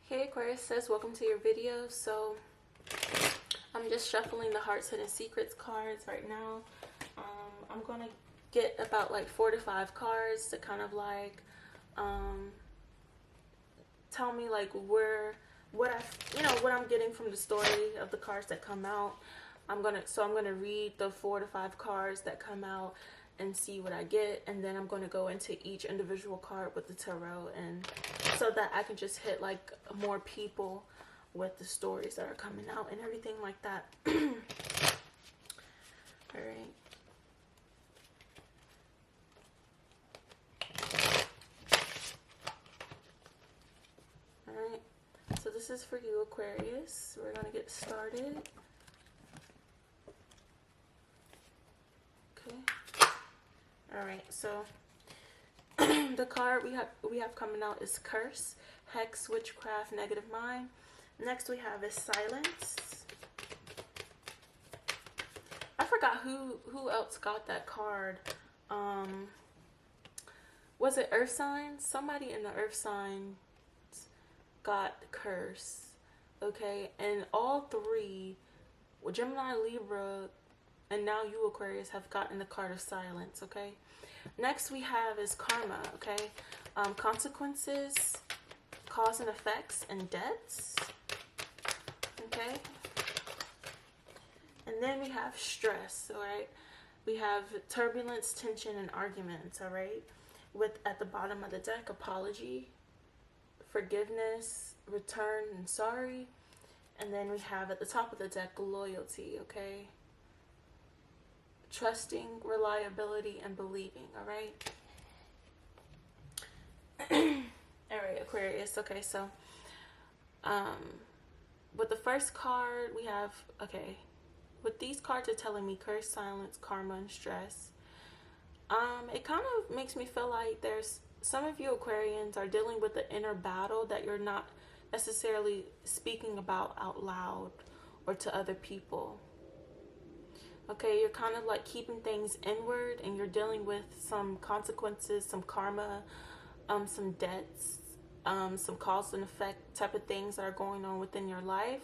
Hey Aquarius says, welcome to your video. So I'm just shuffling the Hearts, Hidden Secrets cards right now. I'm gonna get about like 4 to 5 cards to kind of like tell me like what I'm getting from the story of the cards that come out. I'm gonna read the 4 to 5 cards that come out and see what I get, and then I'm going to go into each individual card with the tarot, and so that I can just hit like more people with the stories that are coming out and everything like that. All right. All right. So this is for you, Aquarius. We're going to get started. Okay. All right. So the card we have coming out is Curse, Hex, Witchcraft, Negative Mind. Next we have is Silence. I forgot who else got that card. Was it Earth Signs? Somebody in the Earth Signs got Curse. Okay, and all three, Gemini, Libra, and now you, Aquarius, have gotten the card of Silence. Okay. Next we have is Karma. Okay, consequences, cause and effects, and debts. Okay, and then we have stress. All right, we have turbulence, tension, and arguments. All right, with at the bottom of the deck, apology, forgiveness, return, and sorry. And then we have at the top of the deck, loyalty. Okay, trusting, reliability, and believing. All right. All right, Aquarius. Okay, so with the first card we have, okay, with these cards are telling me curse, silence, karma, and stress. It kind of makes me feel like there's some of you Aquarians are dealing with the inner battle that you're not necessarily speaking about out loud or to other people. Okay, you're kind of like keeping things inward, and you're dealing with some consequences, some karma, some debts, some cause and effect type of things that are going on within your life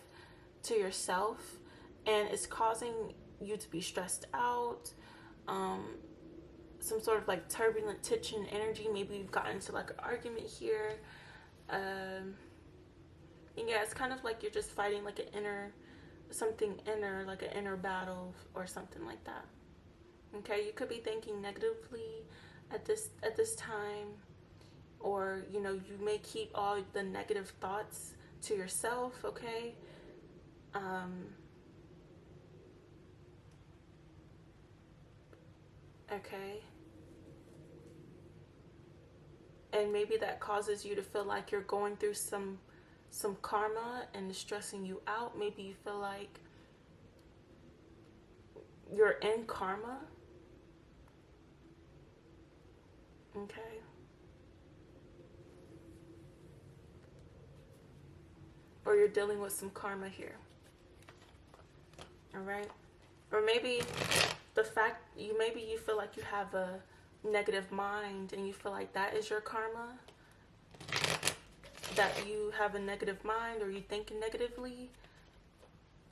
to yourself, and it's causing you to be stressed out, some sort of like turbulent tension energy. Maybe you've gotten into like an argument here, and yeah, it's kind of like you're just fighting like an inner, something inner, like an inner battle or something like that. Okay, you could be thinking negatively at this time, or you know, you may keep all the negative thoughts to yourself. Okay, okay, and maybe that causes you to feel like you're going through some karma and it's stressing you out. Maybe you feel like you're in karma. Okay. Or you're dealing with some karma here. All right. Or maybe the fact you feel like you have a negative mind and you feel like that is your karma. That you have a negative mind, or you think negatively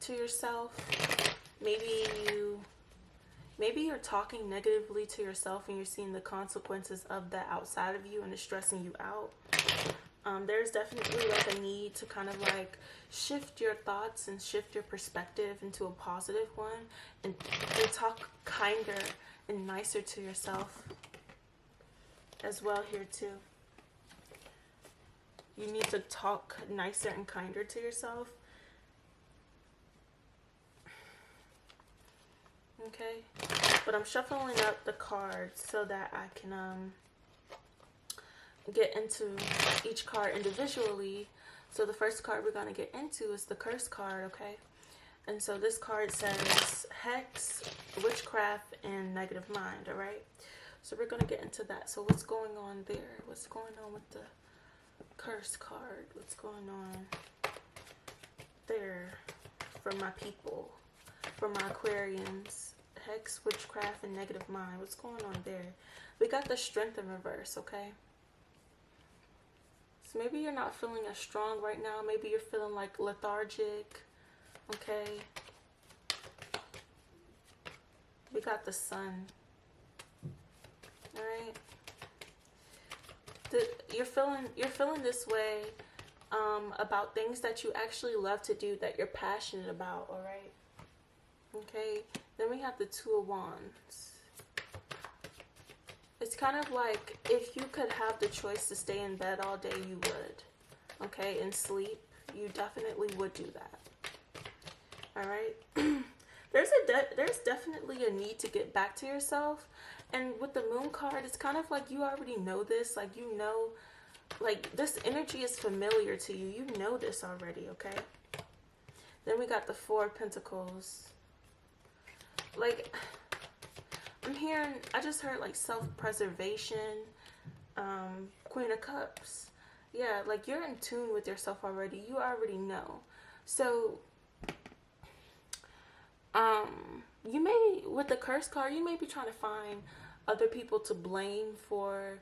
to yourself. Maybe you're talking negatively to yourself and you're seeing the consequences of that outside of you and it's stressing you out. There's definitely like a need to kind of like shift your thoughts and shift your perspective into a positive one, and talk kinder and nicer to yourself as well here too. You need to talk nicer and kinder to yourself. Okay, but I'm shuffling up the cards so that I can get into each card individually. So the first card we're going to get into is the Curse card. Okay, and so this card says Hex, Witchcraft, and Negative Mind. All right, so we're going to get into that. So what's going on there? What's going on with the Curse card? What's going on there for my people, for my Aquarians? Hex, Witchcraft, and Negative Mind. What's going on there? We got the Strength in reverse. Okay, So maybe you're not feeling as strong right now. Maybe you're feeling like lethargic. Okay. We got the sun. All right. You're feeling this way about things that you actually love to do, that you're passionate about. All right. Okay. Then we have the Two of Wands. It's kind of like if you could have the choice to stay in bed all day, you would. Okay, and sleep, you definitely would do that. All right. There's definitely a need to get back to yourself, and with the Moon card, it's kind of like you already know this. Like, you know, like this energy is familiar to you. You know this already. Okay. Then we got the Four of Pentacles. Like, I just heard like self-preservation, Queen of Cups. Yeah, like you're in tune with yourself already. You already know. So, you may, with the Curse card, you may be trying to find other people to blame for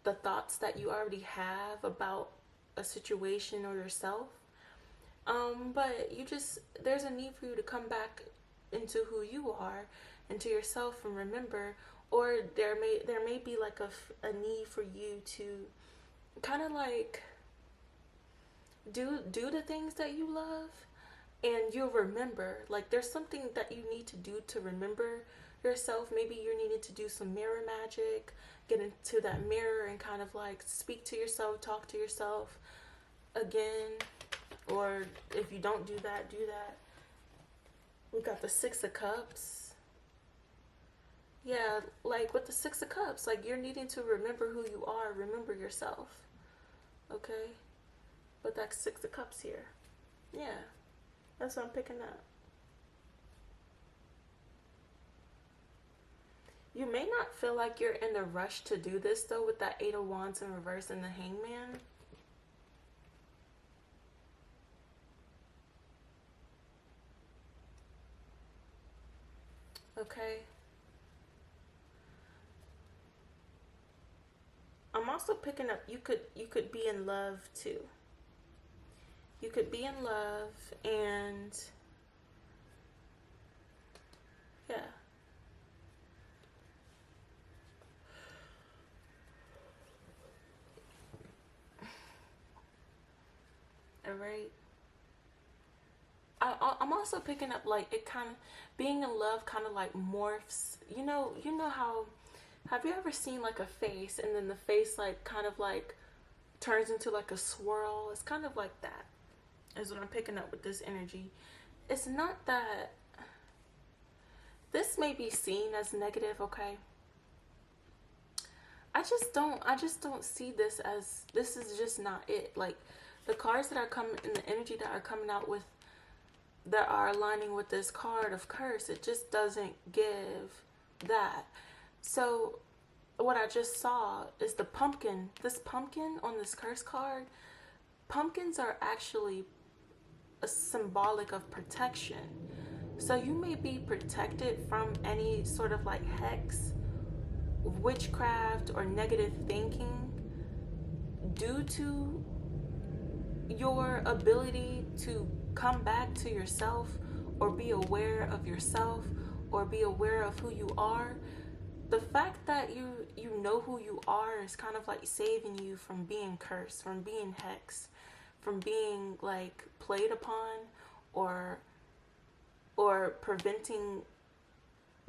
the thoughts that you already have about a situation or yourself. But there's a need for you to come back into who you are, into yourself, and remember, or there may be like a need for you to kind of like do the things that you love, and you'll remember. Like, there's something that you need to do to remember yourself. Maybe you needed to do some mirror magic, get into that mirror and kind of like speak to yourself, talk to yourself again. Or if you don't do that, do that. We got the Six of Cups. Yeah, like with the Six of Cups, like you're needing to remember who you are, remember yourself. Okay? But that's Six of Cups here. Yeah, that's what I'm picking up. You may not feel like you're in a rush to do this though, with that Eight of Wands in reverse and the Hangman. Okay. I'm also picking up you could be in love too. You could be in love, and yeah. All right. I'm also picking up like it kind of being in love kind of like morphs. You know how, have you ever seen like a face and then the face like kind of like turns into like a swirl? It's kind of like that is what I'm picking up with this energy. It's not that this may be seen as negative, okay? I just don't see this as, this is just not it. Like the cards that are coming in, the energy that are coming out with, that are aligning with this card of curse, it just doesn't give that. So what I just saw is the pumpkin. This pumpkin on this curse card, pumpkins are actually a symbolic of protection. So you may be protected from any sort of like hex, witchcraft, or negative thinking due to your ability to come back to yourself, or be aware of yourself, or be aware of who you are. The fact that you know who you are is kind of like saving you from being cursed, from being hexed, from being like played upon, or preventing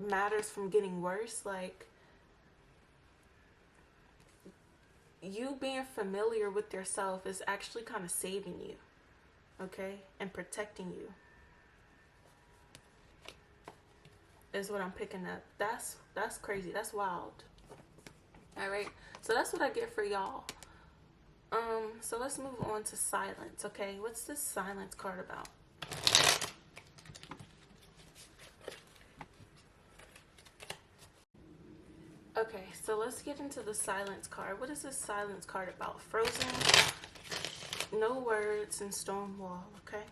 matters from getting worse. Like, you being familiar with yourself is actually kind of saving you, okay, and protecting you is what I'm picking up. That's crazy. That's wild. All right, so that's what I get for y'all. So let's move on to silence. Okay, what's this silence card about? Okay, so let's get into the silence card. What is this silence card about? Frozen, no words, and stone wall. Okay.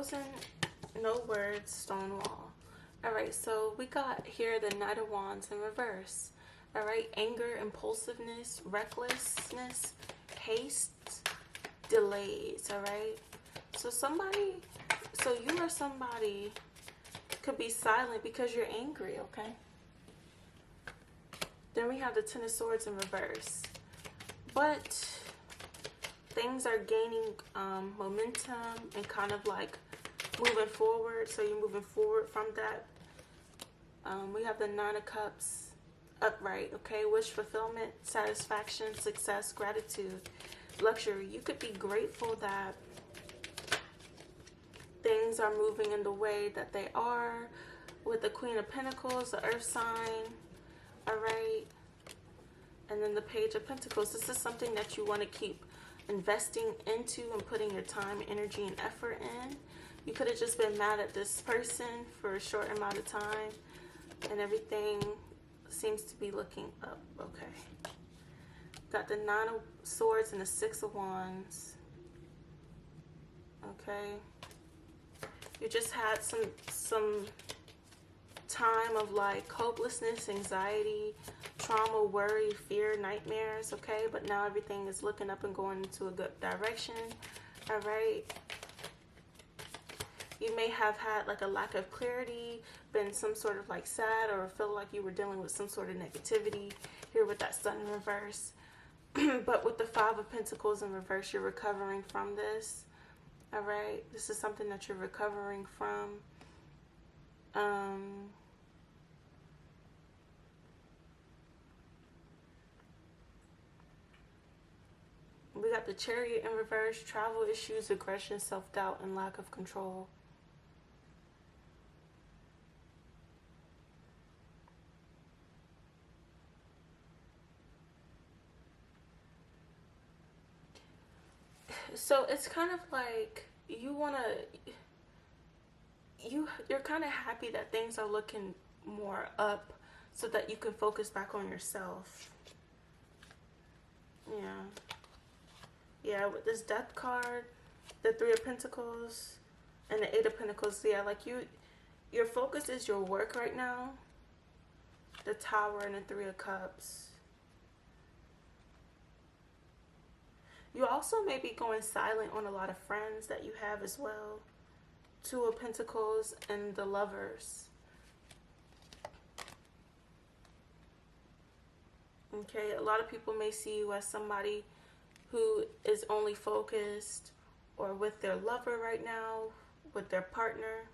frozen, no words, stone wall. All right, so we got here the Knight of Wands in reverse. All right, anger, impulsiveness, recklessness, haste, delays. All right, so you or somebody could be silent because you're angry. Okay. Then we have the Ten of Swords in reverse, but things are gaining momentum and kind of like moving forward. So you're moving forward from that. We have the Nine of Cups upright. Okay, wish fulfillment, satisfaction, success, gratitude, luxury. You could be grateful that things are moving in the way that they are. With the Queen of Pentacles, the Earth sign. All right, and then the Page of Pentacles. This is something that you want to keep investing into and putting your time, energy, and effort in. You could have just been mad at this person for a short amount of time, and everything seems to be looking up. Okay, got the Nine of Swords and the Six of Wands. Okay, you just had some time of like hopelessness, anxiety, trauma, worry, fear, nightmares. Okay, but now everything is looking up and going into a good direction. All right, you may have had like a lack of clarity, been some sort of like sad, or feel like you were dealing with some sort of negativity here with that Sun in reverse. But with the Five of Pentacles in reverse, you're recovering from this. All right, this is something that you're recovering from. We got the Chariot in reverse, travel issues, aggression, self-doubt, and lack of control. So it's kind of like you're kind of happy that things are looking more up so that you can focus back on yourself. Yeah, with this Death card, the Three of Pentacles, and the Eight of Pentacles. Yeah, like your focus is your work right now. The Tower and the Three of Cups. You also may be going silent on a lot of friends that you have as well. Two of Pentacles and the Lovers. Okay, a lot of people may see you as somebody who is only focused or with their lover right now, with their partner.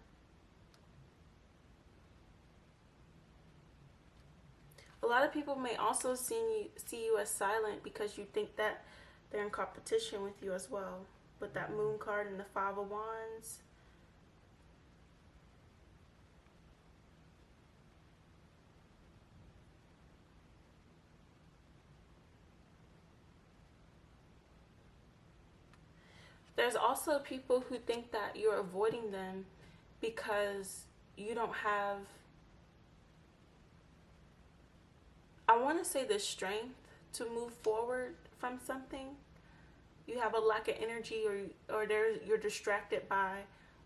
A lot of people may also see you as silent because you think that they're in competition with you as well, with that Moon card and the Five of Wands. There's also people who think that you're avoiding them because you don't have, I want to say, the strength to move forward from something. You have a lack of energy, or you're distracted by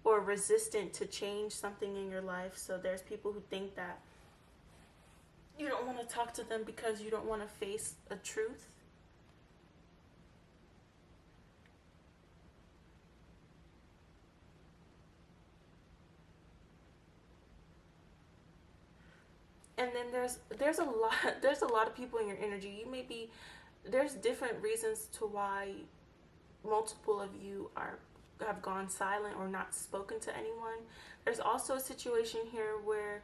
or resistant to change something in your life. So there's people who think that you don't want to talk to them because you don't want to face a truth. And then there's a lot of people in your energy. There's different reasons to why multiple of you have gone silent or not spoken to anyone. There's also a situation here where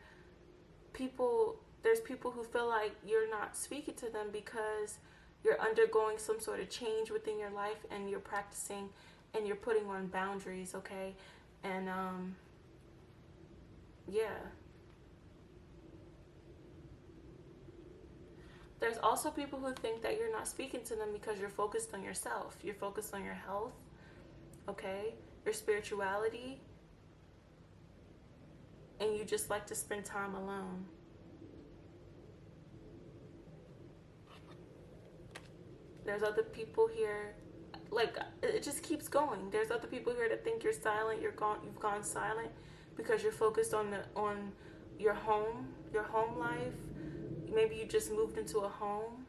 there's people who feel like you're not speaking to them because you're undergoing some sort of change within your life, and you're practicing and you're putting on boundaries. Okay, and yeah. There's also people who think that you're not speaking to them because you're focused on yourself. You're focused on your health, okay? Your spirituality. And you just like to spend time alone. There's other people here. like, it just keeps going. There's other people here that think you're silent. You've gone silent because you're focused on your home life. Maybe you just moved into a home.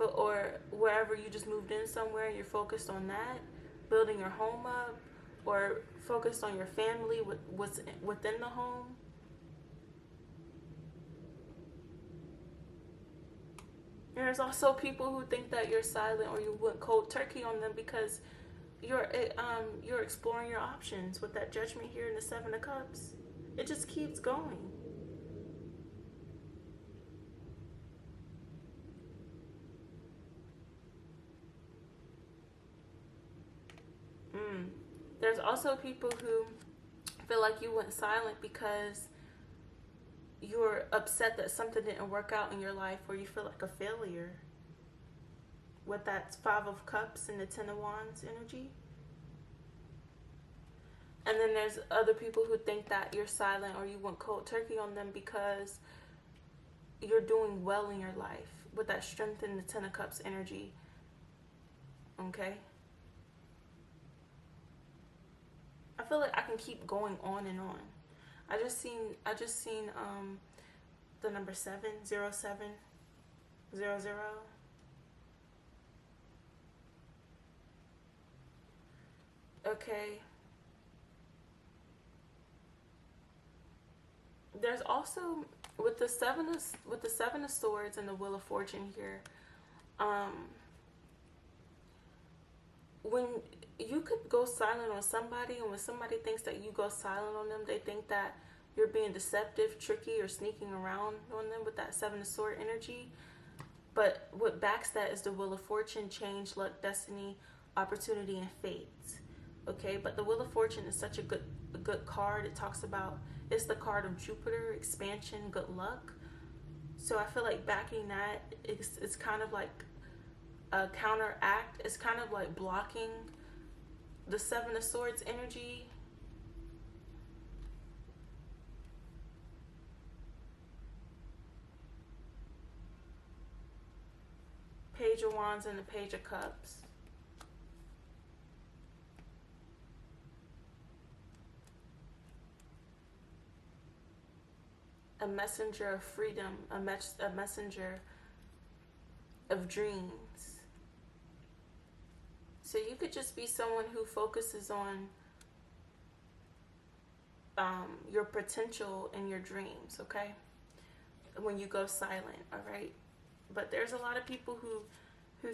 Or wherever you just moved in somewhere, you're focused on that, building your home up, or focused on your family, what's within the home. And there's also people who think that you're silent or you went cold turkey on them because you're exploring your options with that Judgment here in the Seven of Cups. It just keeps going. There's also people who feel like you went silent because you're upset that something didn't work out in your life, or you feel like a failure with that Five of Cups and the Ten of Wands energy. And then there's other people who think that you're silent or you went cold turkey on them because you're doing well in your life with that Strength in the Ten of Cups energy. Okay? I feel like I can keep going on and on. I just seen the number 70700. Okay. There's also with the seven of swords and the Wheel of Fortune here, when you could go silent on somebody, and when somebody thinks that you go silent on them, they think that you're being deceptive, tricky, or sneaking around on them with that Seven of Sword energy. But what backs that is the Wheel of Fortune, change, luck, destiny, opportunity, and fate. Okay, but the Wheel of Fortune is such a good card. It talks about, it's the card of Jupiter, expansion, good luck. So I feel like backing that, it's kind of like a counteract. It's kind of like blocking the Seven of Swords energy. Page of Wands and the Page of Cups. A messenger of freedom, a messenger of dreams. So you could just be someone who focuses on your potential and your dreams, okay? When you go silent, all right? But there's a lot of people who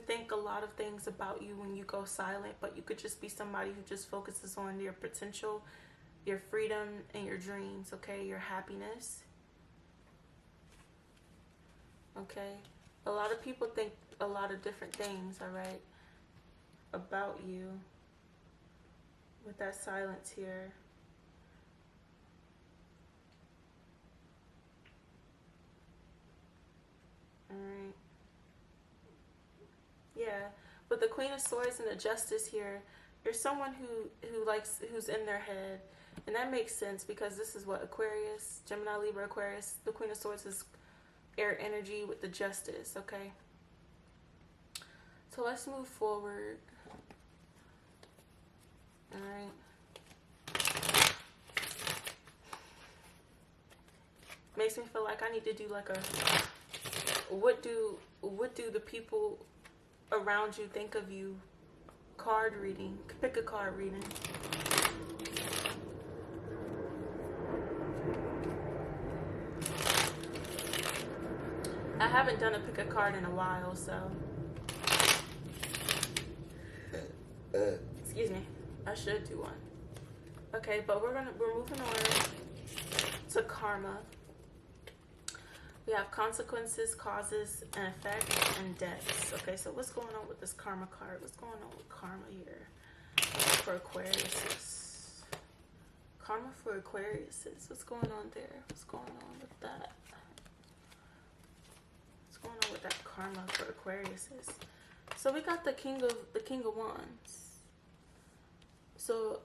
think a lot of things about you when you go silent, but you could just be somebody who just focuses on your potential, your freedom, and your dreams, okay? Your happiness. Okay? A lot of people think a lot of different things, all right, about you with that silence here. All right. Yeah, but the Queen of Swords and the Justice here, you're someone who's in their head, and that makes sense because this is what Aquarius, Gemini, Libra, Aquarius. The Queen of Swords is air energy with the Justice, okay? So let's move forward. All right. Makes me feel like I need to do like a what do the people around you think of you card reading, pick a card reading. I haven't done a pick a card in a while, so excuse me, I should do one. Okay, but we're moving on to karma. We have consequences, causes, and effects, and deaths. Okay, so what's going on with this karma card? What's going on with karma here for Aquariuses? Karma for Aquariuses. What's going on there? What's going on with that? What's going on with that karma for Aquariuses? So we got the King of Wands. So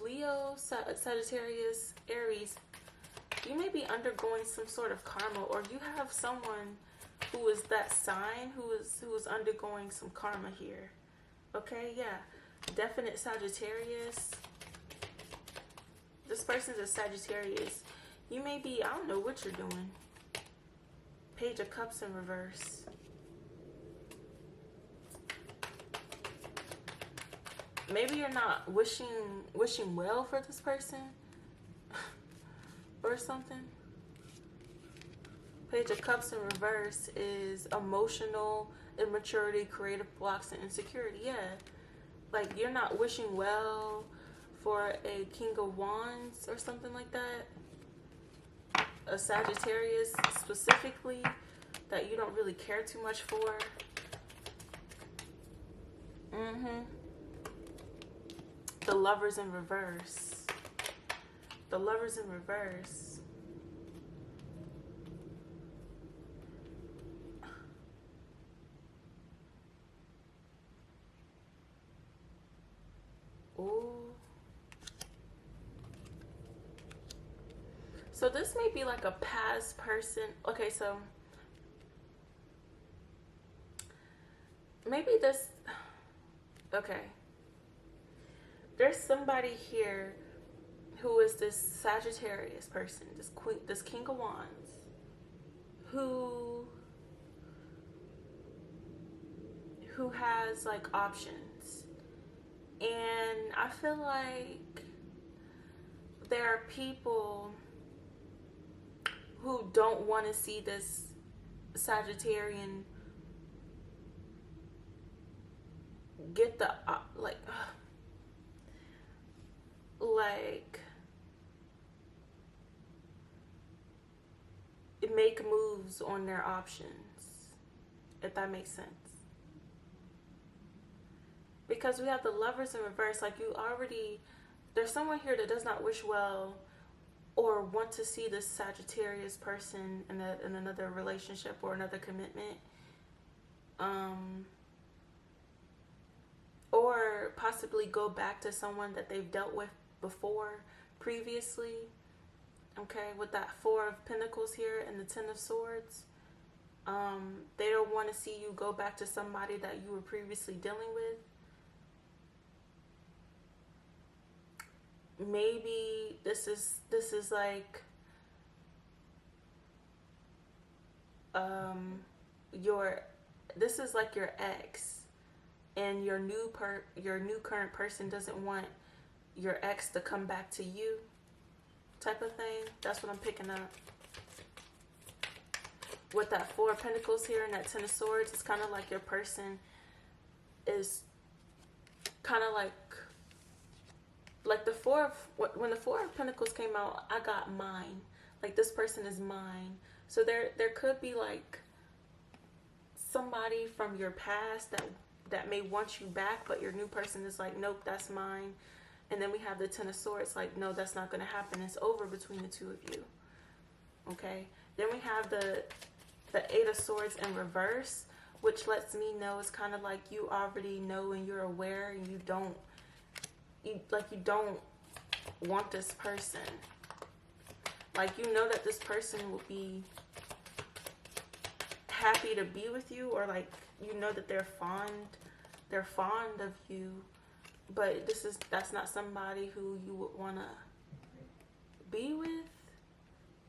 Leo, Sagittarius, Aries, you may be undergoing some sort of karma, or you have someone who is that sign who is undergoing some karma here. Okay, yeah. Definite Sagittarius. This person's a Sagittarius. You may be, I don't know what you're doing. Page of Cups in reverse. Maybe you're not wishing well for this person or something. Page of Cups in reverse is emotional immaturity, creative blocks, and insecurity. Yeah, like you're not wishing well for a King of Wands or something like that. A Sagittarius specifically that you don't really care too much for. The Lovers in reverse. The Lovers in reverse. Ooh. So this may be like a past person. Okay, so maybe this, okay. There's somebody here who is this Sagittarius person, this King of Wands, who has like options. And I feel like there are people who don't want to see this Sagittarian get the make moves on their options, if that makes sense. Because we have the Lovers in reverse, like there's someone here that does not wish well or want to see this Sagittarius person in another relationship or another commitment. Or possibly go back to someone that they've dealt with before, previously. Okay, with that Four of Pentacles here and the Ten of Swords. They don't want to see you go back to somebody that you were previously dealing with. Maybe this is like this is like your ex, and your new current person doesn't want your ex to come back to you, type of thing. That's what I'm picking up. With that Four of Pentacles here and that Ten of Swords, it's kind of like your person is kind of like when the Four of Pentacles came out, I got mine. Like, this person is mine. So there could be like somebody from your past that may want you back, but your new person is like, nope, that's mine. And then we have the Ten of Swords, like, no, that's not going to happen. It's over between the two of you. Okay. Then we have the Eight of Swords in reverse, which lets me know it's kind of like you already know and you're aware, and you don't want this person. Like, you know that this person will be happy to be with you, or like, you know that they're fond of you, but that's not somebody who you would want to be with,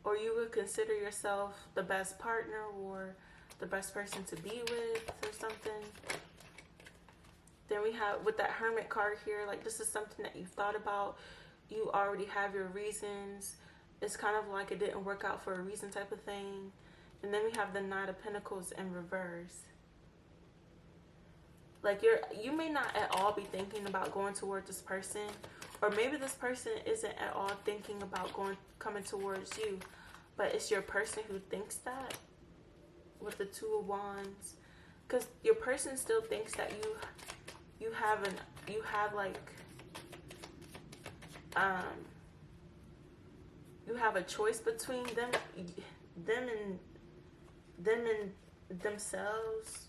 or you would consider yourself the best partner or the best person to be with or something. Then we have with that Hermit card here, like, this is something that you've thought about. You already have your reasons. It's kind of like it didn't work out for a reason type of thing. And then we have the Knight of Pentacles in reverse. Like, you may not at all be thinking about going toward this person, or maybe this person isn't at all thinking about coming towards you, but it's your person who thinks that with the Two of Wands, because your person still thinks that you have a choice between them and themselves,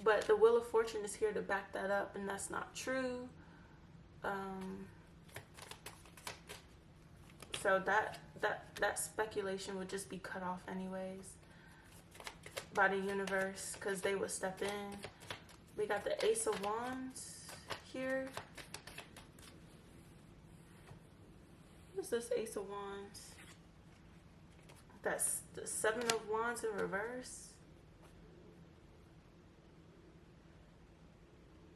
but the Wheel of Fortune is here to back that up, and that's not true. So that speculation would just be cut off anyways by the universe, because they would step in. We got the Ace of Wands. here. What's this Ace of Wands? That's the Seven of Wands in reverse.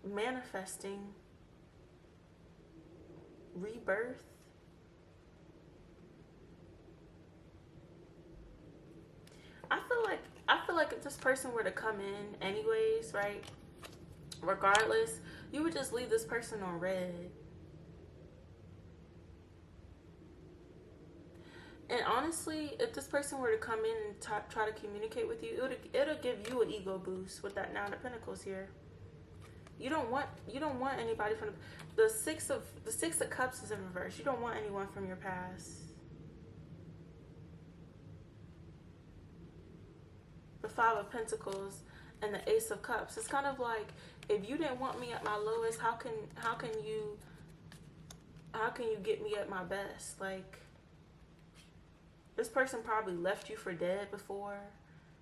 Manifesting. Rebirth. I feel like if this person were to come in anyways, right? Regardless, you would just leave this person on red. And honestly, if this person were to come in and try to communicate with you, it'll give you an ego boost with that Nine of Pentacles here. You don't want anybody from the Six of Cups is in reverse. You don't want anyone from your past. The Five of Pentacles and the Ace of Cups. It's kind of like, if you didn't want me at my lowest, how can you get me at my best? Like, this person probably left you for dead before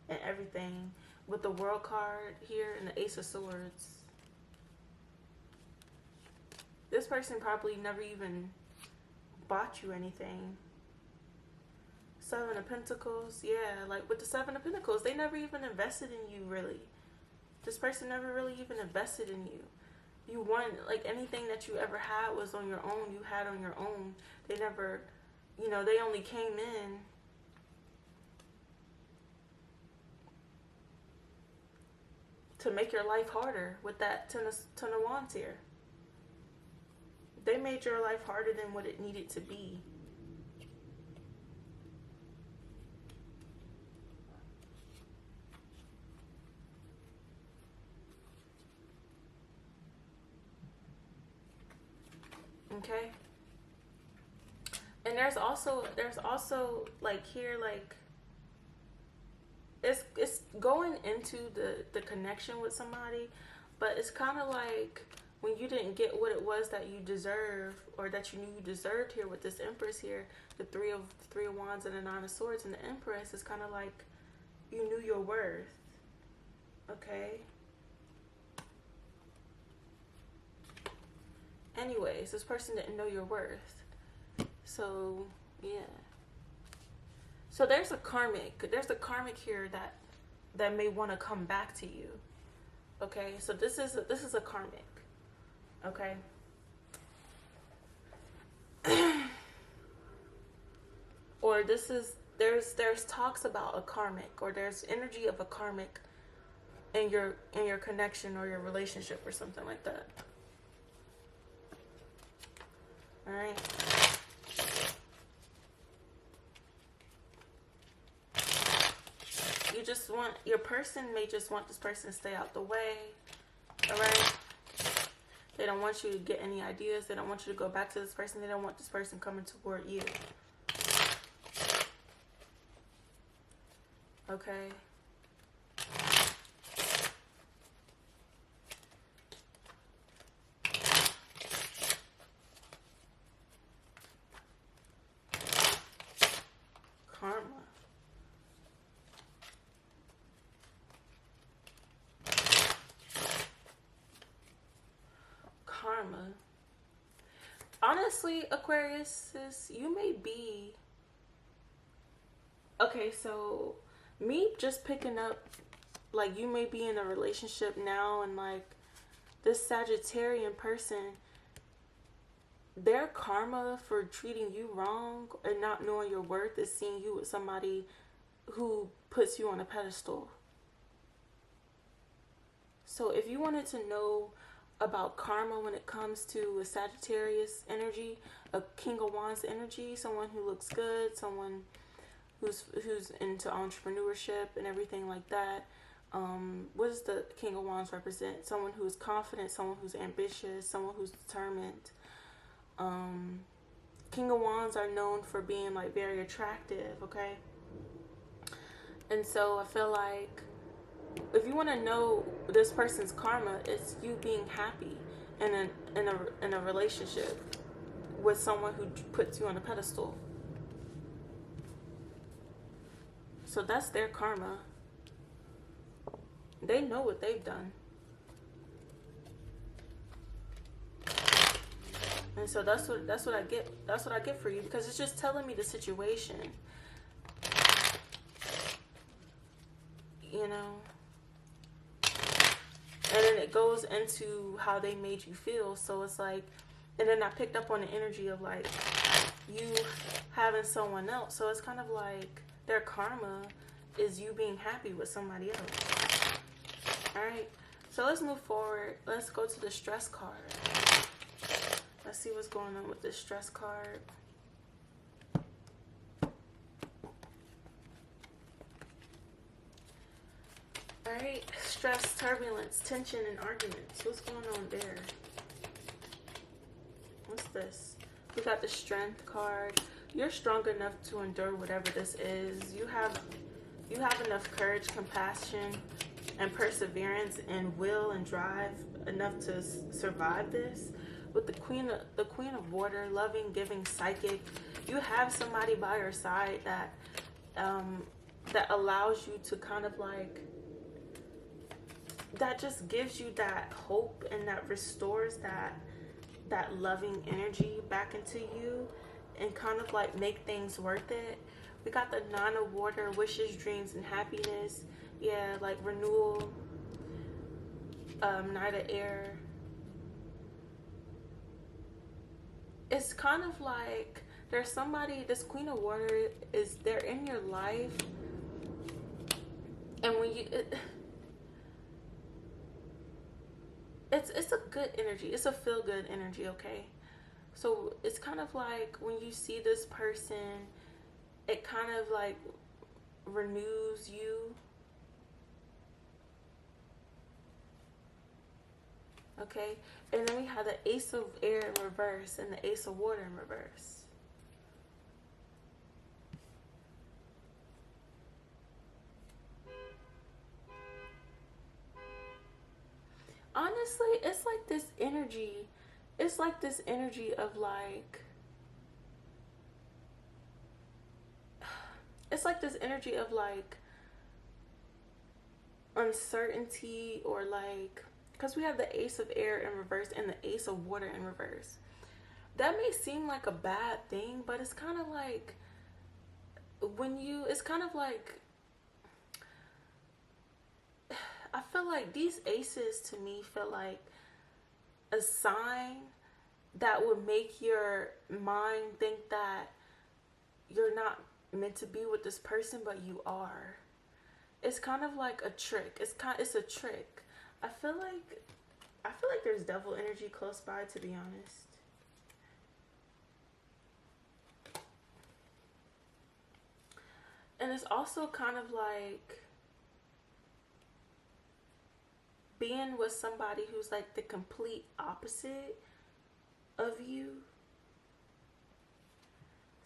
and everything. With the World card here and the Ace of Swords. This person probably never even bought you anything. Seven of Pentacles, yeah, like with the Seven of Pentacles, they never even invested in you, really. This person never really even invested in you. You won, like, anything that you ever had was on your own. You had on your own. They never, you know, they only came in to make your life harder with that Ten of Wands here. They made your life harder than what it needed to be. Okay? And there's also like here, like it's going into the connection with somebody, but it's kind of like when you didn't get what it was that you deserve, or that you knew you deserved here with this Empress here, the Three of Wands and the Nine of Swords and the Empress, is kind of like you knew your worth. Okay? Anyways, this person didn't know your worth. So, yeah. So there's a karmic here that may want to come back to you. Okay? So this is a karmic. Okay? Or there's talks about a karmic, or there's energy of a karmic in your connection or your relationship or something like that. All right. Your person may just want this person to stay out the way. All right. They don't want you to get any ideas. They don't want you to go back to this person. They don't want this person coming toward you. Okay. Karma. Honestly, Aquarius, you may be... Okay, so me just picking up, like, you may be in a relationship now, and like this Sagittarian person, their karma for treating you wrong and not knowing your worth is seeing you with somebody who puts you on a pedestal. So if you wanted to know about karma when it comes to a Sagittarius energy, a King of Wands energy, someone who looks good, someone who's into entrepreneurship and everything like that. What does the King of Wands represent? Someone who's confident, someone who's ambitious, someone who's determined. King of Wands are known for being like very attractive, okay? And so I feel like if you want to know this person's karma, it's you being happy in a relationship with someone who puts you on a pedestal. So that's their karma. They know what they've done. And so that's what I get. That's what I get for you, because it's just telling me the situation. You know? And then it goes into how they made you feel. So it's like, and then I picked up on the energy of like you having someone else. So it's kind of like their karma is you being happy with somebody else. Alright, so let's move forward. Let's go to the stress card. Let's see what's going on with this stress card. Alright, stress, turbulence, tension, and arguments. What's going on there? What's this? We got the strength card. You're strong enough to endure whatever this is. You have enough courage, compassion, and perseverance, and will and drive enough to survive this. With the queen of water, loving, giving, psychic, you have somebody by your side that that allows you to kind of like, that just gives you that hope and that restores that loving energy back into you and kind of like make things worth it. We got the Nine of Water, wishes, dreams, and happiness. Yeah, like renewal. Knight of Air. It's kind of like there's somebody, this Queen of Water is there in your life, and when you it's a good energy. It's a feel good energy, okay? So it's kind of like when you see this person, it kind of like renews you. Okay? And then we have the Ace of Air in reverse and the Ace of Water in reverse. Honestly, it's like this energy. It's like this energy of like, it's like this energy of like uncertainty, or like, because we have the Ace of Air in reverse and the Ace of Water in reverse. That may seem like a bad thing, but it's kind of like it's kind of like, I feel like these aces to me feel like a sign that would make your mind think that you're not meant to be with this person, but you are. It's kind of like a trick. It's a trick. I feel like there's devil energy close by, to be honest. And it's also kind of like being with somebody who's like the complete opposite of you.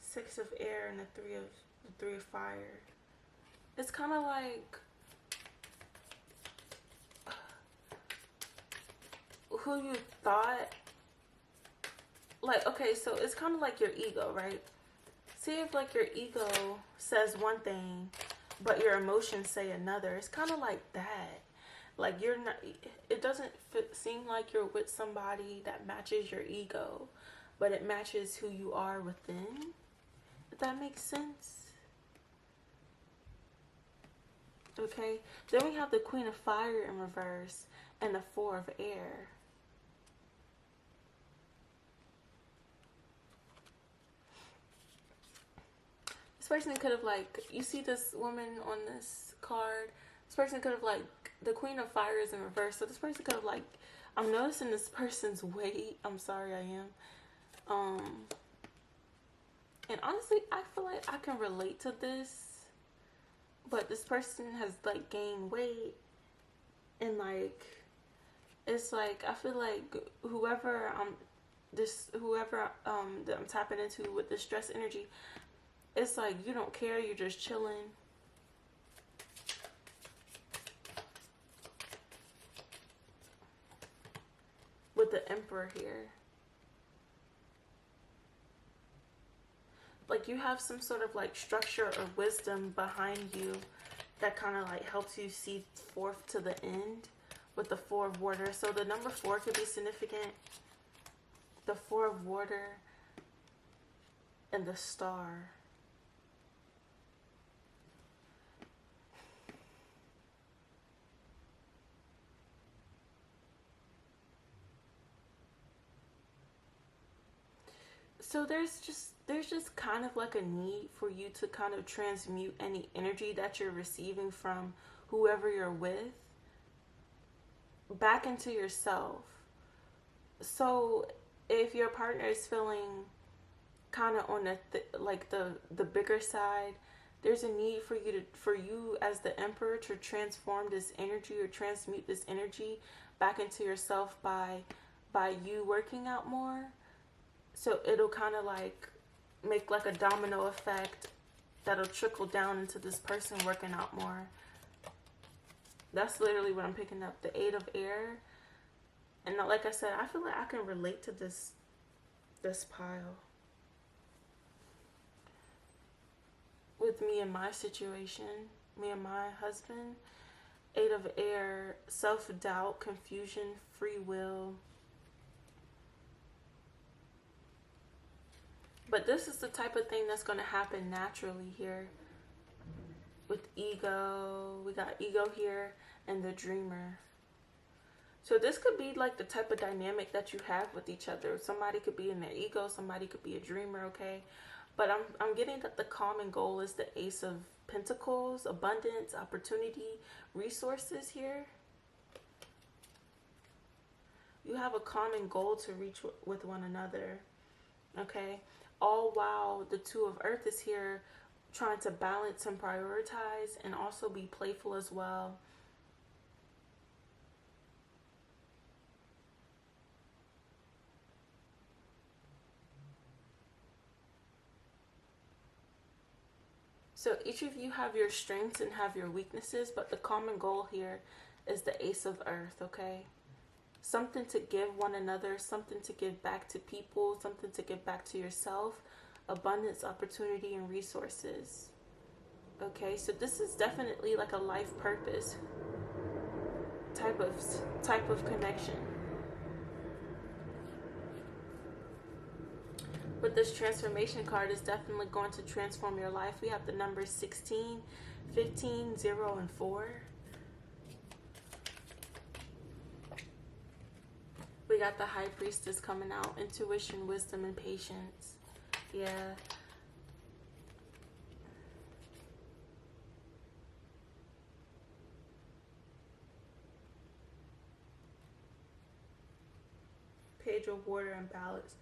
Six of Air and the three of fire. It's kind of like who you thought, like, okay, so it's kind of like your ego, right? See if like your ego says one thing but your emotions say another. It's kind of like that. Like you're not, it doesn't seem like you're with somebody that matches your ego, but it matches who you are within. If that makes sense. Okay, then we have the Queen of Fire in reverse and the Four of Air. This person could have, like, you see this woman on this card, this person could have, like, the Queen of Fire is in reverse, so this person could have, like, I'm noticing this person's weight. I'm sorry, I am. And honestly, I feel like I can relate to this. But this person has like gained weight, and like it's like I feel like whoever that I'm tapping into with this stress energy, it's like you don't care, you're just chilling. With the Emperor here. Like you have some sort of like structure or wisdom behind you that kind of like helps you see forth to the end with the Four of Water. So the number 4 could be significant. the Four of Water, and the Star. So there's just kind of like a need for you to kind of transmute any energy that you're receiving from whoever you're with back into yourself. So if your partner is feeling kind of on the bigger side, there's a need for you as the Emperor to transform this energy or transmute this energy back into yourself by you working out more. So it'll kind of like make like a domino effect that'll trickle down into this person working out more. That's literally what I'm picking up. The Eight of Air. And like I said, I feel like I can relate to this pile. With me and my situation, me and my husband. Eight of Air, self-doubt, confusion, free will. But this is the type of thing that's going to happen naturally here. With ego, we got ego here, and the dreamer. So this could be like the type of dynamic that you have with each other. Somebody could be in their ego, somebody could be a dreamer, okay? But I'm getting that the common goal is the Ace of Pentacles, abundance, opportunity, resources here. You have a common goal to reach with one another, okay? All while the Two of Earth is here trying to balance and prioritize and also be playful as well. So each of you have your strengths and have your weaknesses, but the common goal here is the Ace of Earth, okay? Something to give one another, something to give back to people, something to give back to yourself, abundance, opportunity, and resources. Okay, so this is definitely like a life purpose type of connection. But this transformation card is definitely going to transform your life. We have the numbers 16, 15, 0, and 4. We got the High Priestess coming out. Intuition, wisdom, and patience. Yeah. Page of Water and balance.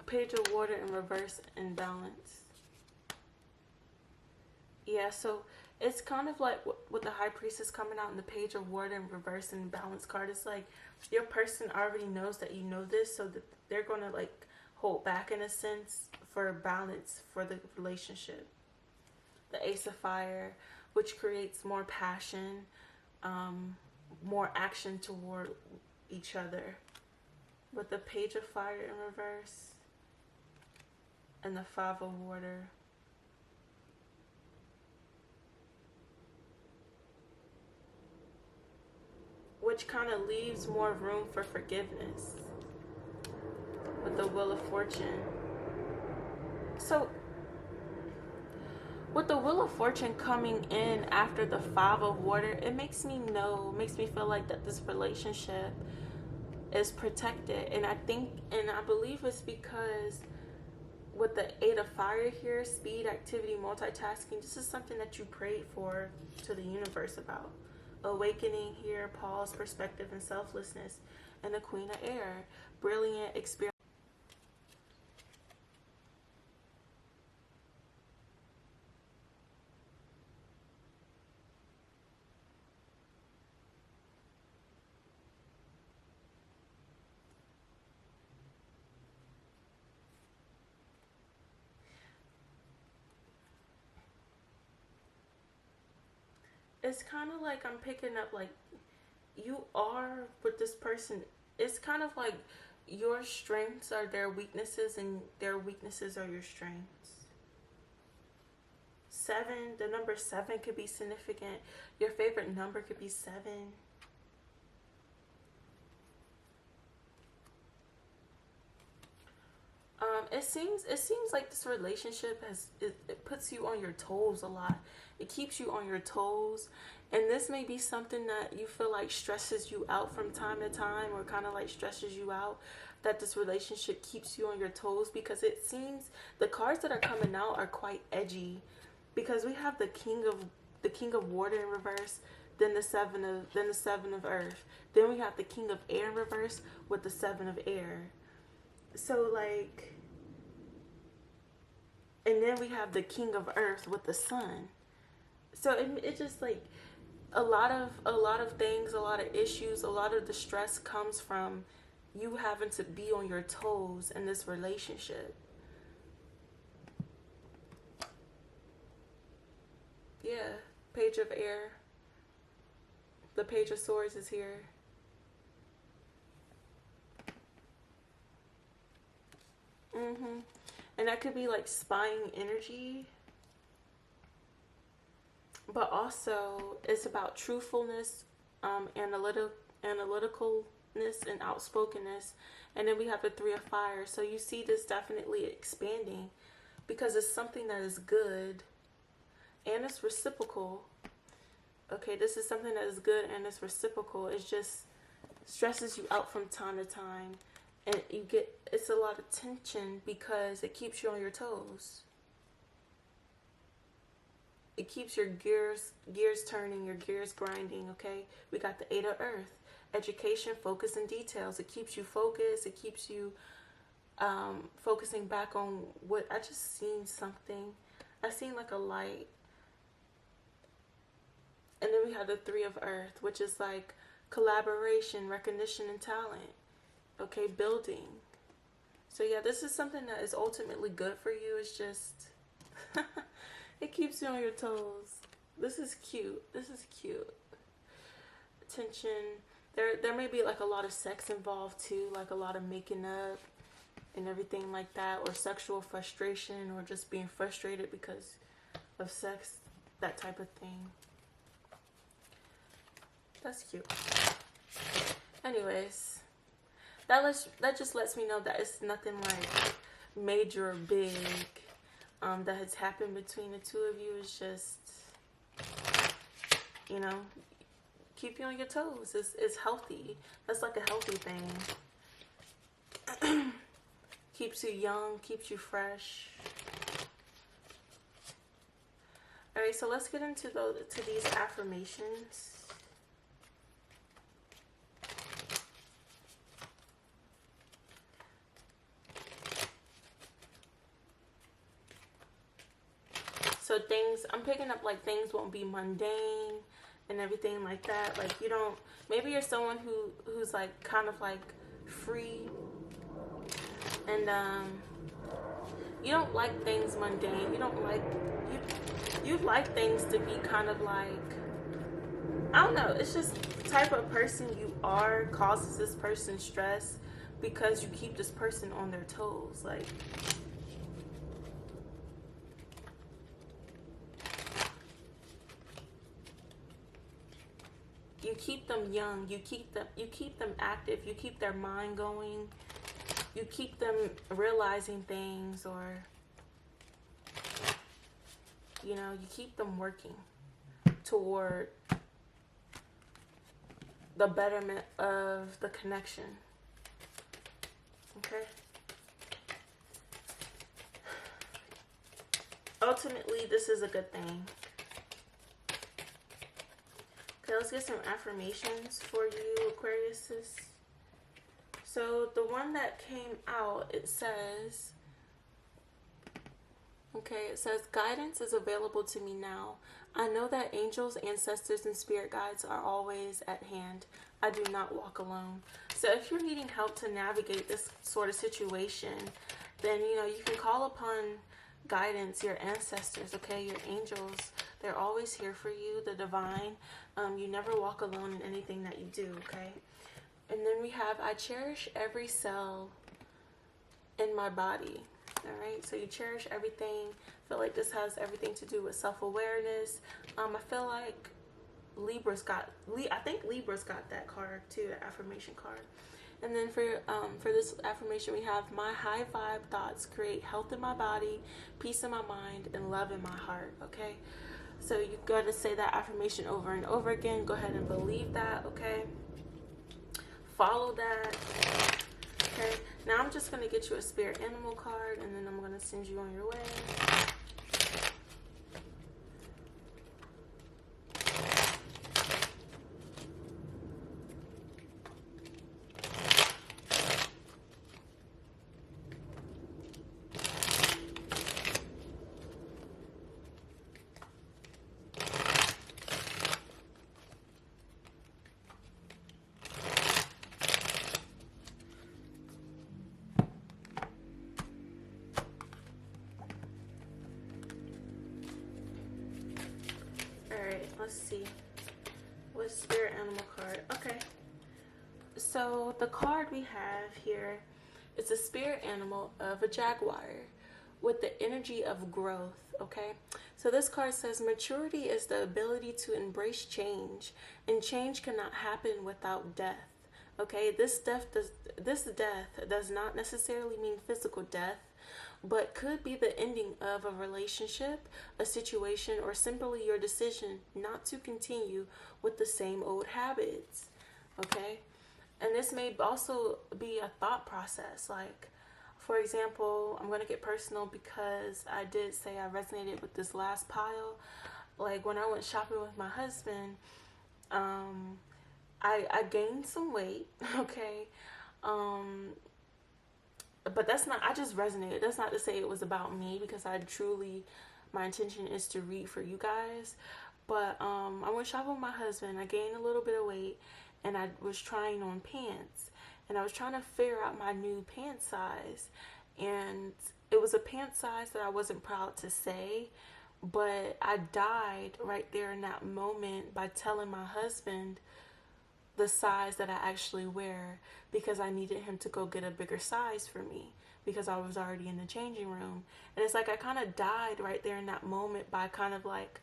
Page of Water in reverse and balance. Yeah, so it's kind of like with the High Priestess coming out in the Page of Water in reverse and balance card. It's like your person already knows that you know this, so that they're going to like hold back in a sense for balance for the relationship. The Ace of Fire, which creates more passion, more action toward each other. With the Page of Fire in reverse and the Five of Water. Which kind of leaves more room for forgiveness with the Wheel of Fortune. So with the Wheel of Fortune coming in after the Five of Water, it makes me feel like that this relationship is protected. And I believe it's because with the Eight of Fire here, speed, activity, multitasking, this is something that you prayed for to the universe about. Awakening here, pause, perspective, and selflessness. And the Queen of Air, brilliant experience. It's kind of like I'm picking up like you are with this person. It's kind of like your strengths are their weaknesses and their weaknesses are your strengths. 7, the number 7 could be significant. Your favorite number could be 7. It seems like this relationship it puts you on your toes a lot. It keeps you on your toes, and this may be something that you feel like stresses you out from time to time, or kind of like stresses you out. That this relationship keeps you on your toes, because it seems the cards that are coming out are quite edgy, because we have the king of water in reverse, then the seven of earth, then we have the king of air in reverse with the seven of air. So like, and then we have the king of earth with the sun. So it just like a lot of things, a lot of issues, a lot of the stress comes from you having to be on your toes in this relationship. Yeah, page of air. The page of swords is here. And that could be like spying energy, but also it's about truthfulness, analyticalness, and outspokenness. And then we have the three of fire. So you see this definitely expanding, because it's something that is good and it's reciprocal. Okay, this is something that is good and it's reciprocal. It just stresses you out from time to time, and it's a lot of tension because it keeps you on your toes. It keeps your gears turning, your gears grinding. Okay, we got the 8 of earth, education, focus, and details. It keeps you focused. It keeps you focusing back on what I just seen. Something I seen like a light. And then we have the 3 of earth, which is like collaboration, recognition, and talent. Okay, building. So yeah, this is something that is ultimately good for you. It's just it keeps you on your toes. This is cute. This is cute. Tension. There may be like a lot of sex involved too, like a lot of making up and everything like that, or sexual frustration, or just being frustrated because of sex, that type of thing. That's cute. Anyways, that just lets me know that it's nothing like major or big that has happened between the two of you. It's just, you know, keep you on your toes. It's healthy. That's like a healthy thing. Keeps you young, keeps you fresh. All right, so let's get into these affirmations. So I'm picking up like things won't be mundane and everything like that. Like maybe you're someone who's like kind of like free, and you don't like things mundane. You like things to be kind of like, I don't know, it's just the type of person you are causes this person stress, because you keep this person on their toes. Like, you keep them young, you keep them active, you keep their mind going, you keep them realizing things, or you keep them working toward the betterment of the connection. Okay? Ultimately, this is a good thing. Okay, let's get some affirmations for you, Aquariuses. So the one that came out, it says, guidance is available to me now. I know that angels, ancestors, and spirit guides are always at hand. I do not walk alone. So if you're needing help to navigate this sort of situation, then, you can call upon guidance, your ancestors, okay, your angels. They're always here for you, the divine. You never walk alone in anything that you do, okay? And then we have, I cherish every cell in my body. All right, so you cherish everything. I feel like this has everything to do with self-awareness. I feel like I think Libra's got that card too, the affirmation card. And then for this affirmation, we have my high vibe thoughts create health in my body, peace in my mind, and love in my heart. Okay, so you got to say that affirmation over and over again. Go ahead and believe that. Okay, follow that. Okay, now I'm just gonna get you a spirit animal card, and then I'm gonna send you on your way. Let's see. What spirit animal card? Okay. So the card we have here is a spirit animal of a jaguar with the energy of growth. Okay. So this card says maturity is the ability to embrace change, and change cannot happen without death. Okay. This death does not necessarily mean physical death, but could be the ending of a relationship, a situation, or simply your decision not to continue with the same old habits. Okay? And this may also be a thought process. Like, for example, I'm going to get personal because I did say I resonated with this last pile. Like, when I went shopping with my husband, I gained some weight. Okay? But that's not, I just resonated. That's not to say it was about me, because my intention is to read for you guys. But I went shopping with my husband. I gained a little bit of weight, and I was trying on pants. And I was trying to figure out my new pant size. And it was a pant size that I wasn't proud to say. But I died right there in that moment by telling my husband the size that I actually wear, because I needed him to go get a bigger size for me, because I was already in the changing room. And it's like I kind of died right there in that moment by kind of like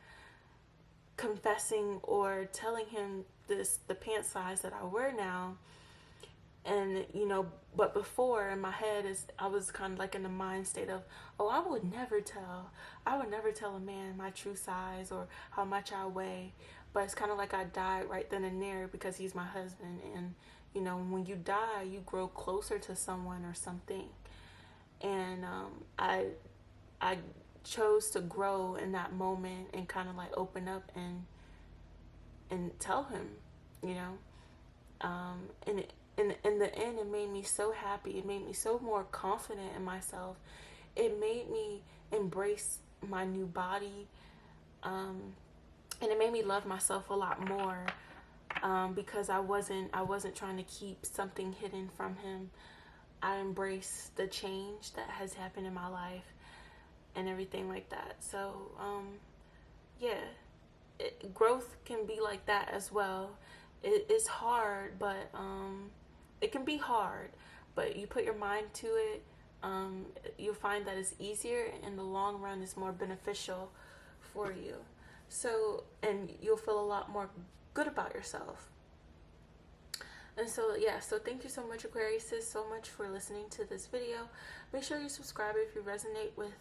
confessing or telling him the pant size that I wear now. And but before, in my head, I was kind of like in the mind state of, oh, I would never tell a man my true size or how much I weigh. But it's kind of like I died right then and there, because he's my husband. And when you die, you grow closer to someone or something. And I chose to grow in that moment and kind of like open up and tell him, and in the end, it made me so happy. It made me so more confident in myself. It made me embrace my new body, and it made me love myself a lot more, because I wasn't trying to keep something hidden from him. I embraced the change that has happened in my life and everything like that. So growth can be like that as well. It's hard, but it can be hard, but you put your mind to it, you'll find that it's easier, and in the long run it's more beneficial for you. So, and you'll feel a lot more good about yourself. And so thank you so much, Aquarius, so much for listening to this video. Make sure you subscribe if you resonate with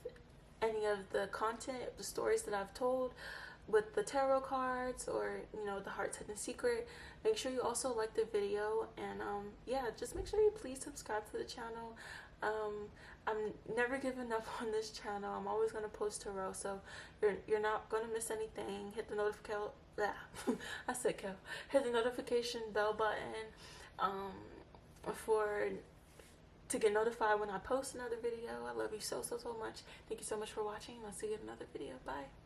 any of the content, the stories that I've told with the tarot cards, or the heart's hidden secret. Make sure you also like the video, and just make sure you please subscribe to the channel. I'm never giving up on this channel. I'm always going to post tarot, so you're not going to miss anything. Hit the notification hit the notification bell button to get notified when I post another video. I love you so much. Thank you so much for watching. I'll see you in another video. Bye.